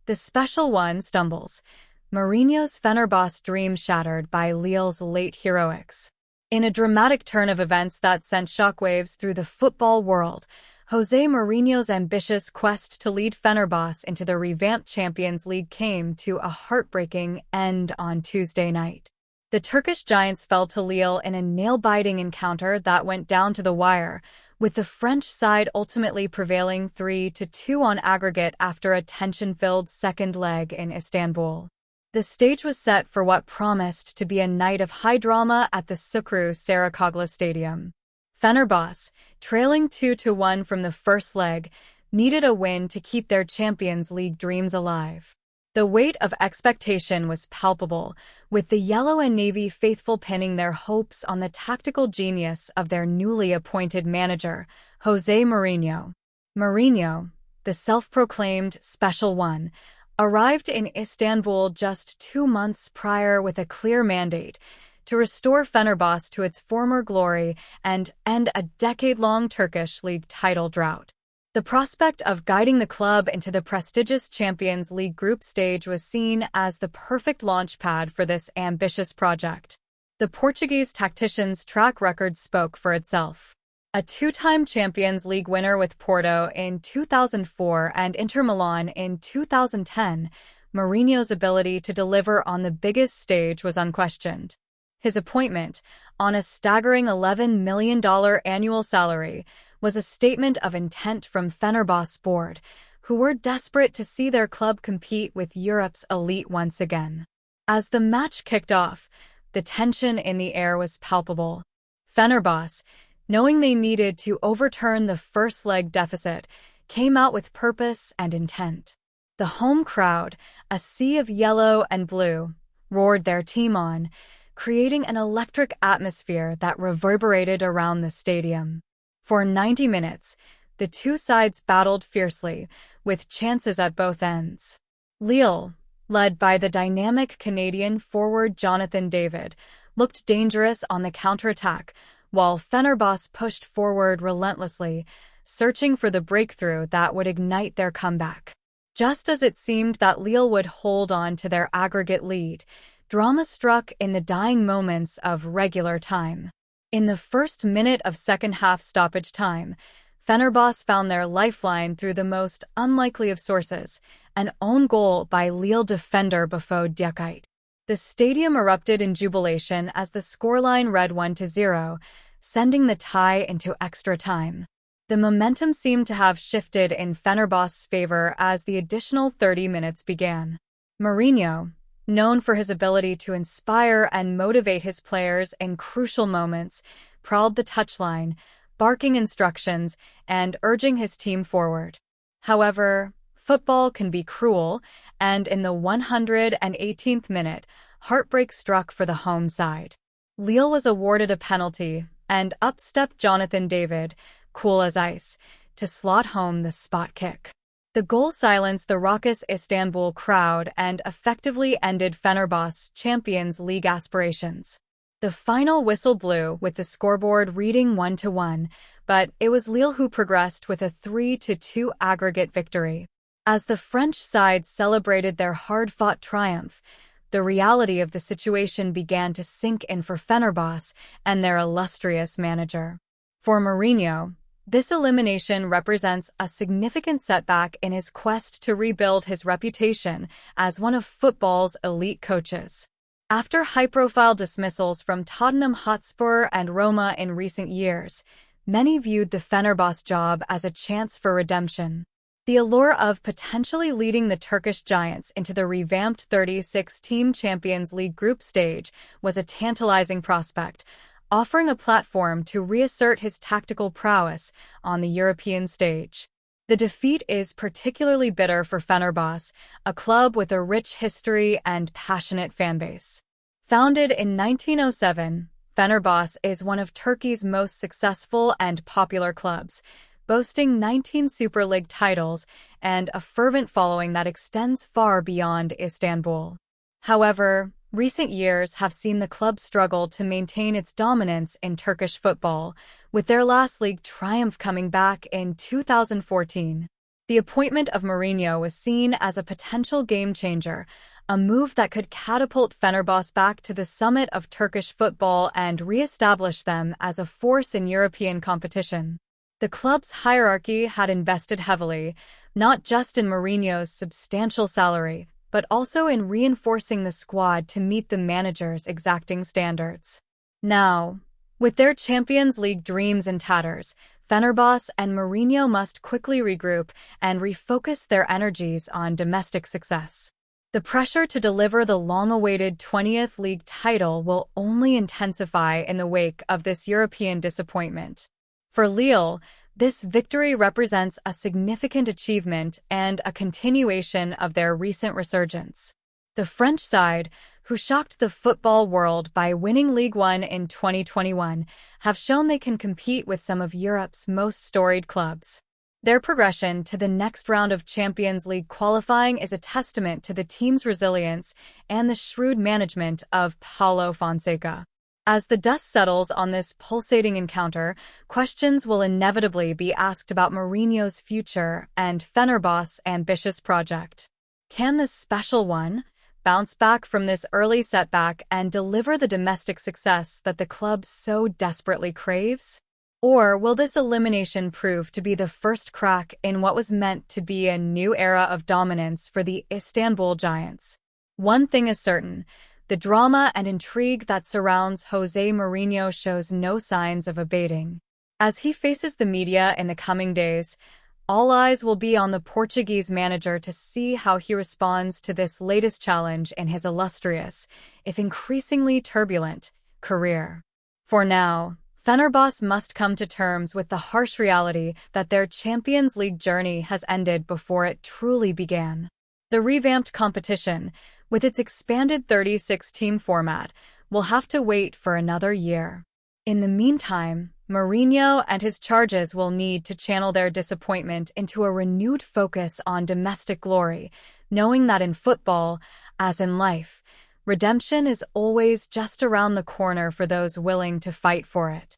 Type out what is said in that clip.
The special one stumbles. Mourinho's Fenerbahce dream shattered by Lille's late heroics. In a dramatic turn of events that sent shockwaves through the football world, Jose Mourinho's ambitious quest to lead Fenerbahce into the revamped Champions League came to a heartbreaking end on Tuesday night. The Turkish giants fell to Lille in a nail-biting encounter that went down to the wire, with the French side ultimately prevailing 3-2 on aggregate after a tension-filled second leg in Istanbul. The stage was set for what promised to be a night of high drama at the Şükrü Saracoğlu Stadium. Fenerbahce, trailing 2-1 from the first leg, needed a win to keep their Champions League dreams alive. The weight of expectation was palpable, with the Yellow and Navy faithful pinning their hopes on the tactical genius of their newly appointed manager, Jose Mourinho. Mourinho, the self-proclaimed Special One, arrived in Istanbul just 2 months prior with a clear mandate to restore Fenerbahce to its former glory and end a decade-long Turkish league title drought. The prospect of guiding the club into the prestigious Champions League group stage was seen as the perfect launchpad for this ambitious project. The Portuguese tactician's track record spoke for itself. A 2-time Champions League winner with Porto in 2004 and Inter Milan in 2010, Mourinho's ability to deliver on the biggest stage was unquestioned. His appointment, on a staggering $11 million annual salary, was a statement of intent from Fenerbahce board, who were desperate to see their club compete with Europe's elite once again. As the match kicked off, the tension in the air was palpable. Fenerbahce, knowing they needed to overturn the first leg deficit, came out with purpose and intent. The home crowd, a sea of yellow and blue, roared their team on, creating an electric atmosphere that reverberated around the stadium. For 90 minutes, the two sides battled fiercely, with chances at both ends. Lille, led by the dynamic Canadian forward Jonathan David, looked dangerous on the counterattack, while Fenerbahce pushed forward relentlessly, searching for the breakthrough that would ignite their comeback. Just as it seemed that Lille would hold on to their aggregate lead, drama struck in the dying moments of regular time. In the first minute of second-half stoppage time, Fenerbahce found their lifeline through the most unlikely of sources, an own goal by Lille defender Bafo Diakite. The stadium erupted in jubilation as the scoreline read 1-0, sending the tie into extra time. The momentum seemed to have shifted in Fenerbahce's favor as the additional 30 minutes began. Mourinho, known for his ability to inspire and motivate his players in crucial moments, prowled the touchline, barking instructions and urging his team forward. However, football can be cruel, and in the 118th minute, heartbreak struck for the home side. Lille was awarded a penalty, and up stepped Jonathan David, cool as ice, to slot home the spot kick. The goal silenced the raucous Istanbul crowd and effectively ended Fenerbahce's Champions League aspirations. The final whistle blew with the scoreboard reading 1-1, but it was Lille who progressed with a 3-2 aggregate victory. As the French side celebrated their hard-fought triumph, the reality of the situation began to sink in for Fenerbahce and their illustrious manager. For Mourinho, this elimination represents a significant setback in his quest to rebuild his reputation as one of football's elite coaches. After high-profile dismissals from Tottenham Hotspur and Roma in recent years, many viewed the Fenerbahce job as a chance for redemption. The allure of potentially leading the Turkish giants into the revamped 36-team Champions League group stage was a tantalizing prospect, offering a platform to reassert his tactical prowess on the European stage. The defeat is particularly bitter for Fenerbahce, a club with a rich history and passionate fanbase. Founded in 1907, Fenerbahce is one of Turkey's most successful and popular clubs, boasting 19 Super League titles and a fervent following that extends far beyond Istanbul. However, recent years have seen the club struggle to maintain its dominance in Turkish football, with their last league triumph coming back in 2014. The appointment of Mourinho was seen as a potential game-changer, a move that could catapult Fenerbahce back to the summit of Turkish football and re-establish them as a force in European competition. The club's hierarchy had invested heavily, not just in Mourinho's substantial salary, but also in reinforcing the squad to meet the manager's exacting standards. Now, with their Champions League dreams in tatters, Fenerbahce and Mourinho must quickly regroup and refocus their energies on domestic success. The pressure to deliver the long-awaited 20th league title will only intensify in the wake of this European disappointment. For Lille, this victory represents a significant achievement and a continuation of their recent resurgence. The French side, who shocked the football world by winning Ligue 1 in 2021, have shown they can compete with some of Europe's most storied clubs. Their progression to the next round of Champions League qualifying is a testament to the team's resilience and the shrewd management of Paulo Fonseca. As the dust settles on this pulsating encounter, questions will inevitably be asked about Mourinho's future and Fenerbahce's ambitious project. Can this special one bounce back from this early setback and deliver the domestic success that the club so desperately craves? Or will this elimination prove to be the first crack in what was meant to be a new era of dominance for the Istanbul Giants? One thing is certain: the drama and intrigue that surrounds Jose Mourinho shows no signs of abating. As he faces the media in the coming days, all eyes will be on the Portuguese manager to see how he responds to this latest challenge in his illustrious, if increasingly turbulent, career. For now, Fenerbahce must come to terms with the harsh reality that their Champions League journey has ended before it truly began. The revamped competition, with its expanded 36-team format, will have to wait for another year. In the meantime, Mourinho and his charges will need to channel their disappointment into a renewed focus on domestic glory, knowing that in football, as in life, redemption is always just around the corner for those willing to fight for it.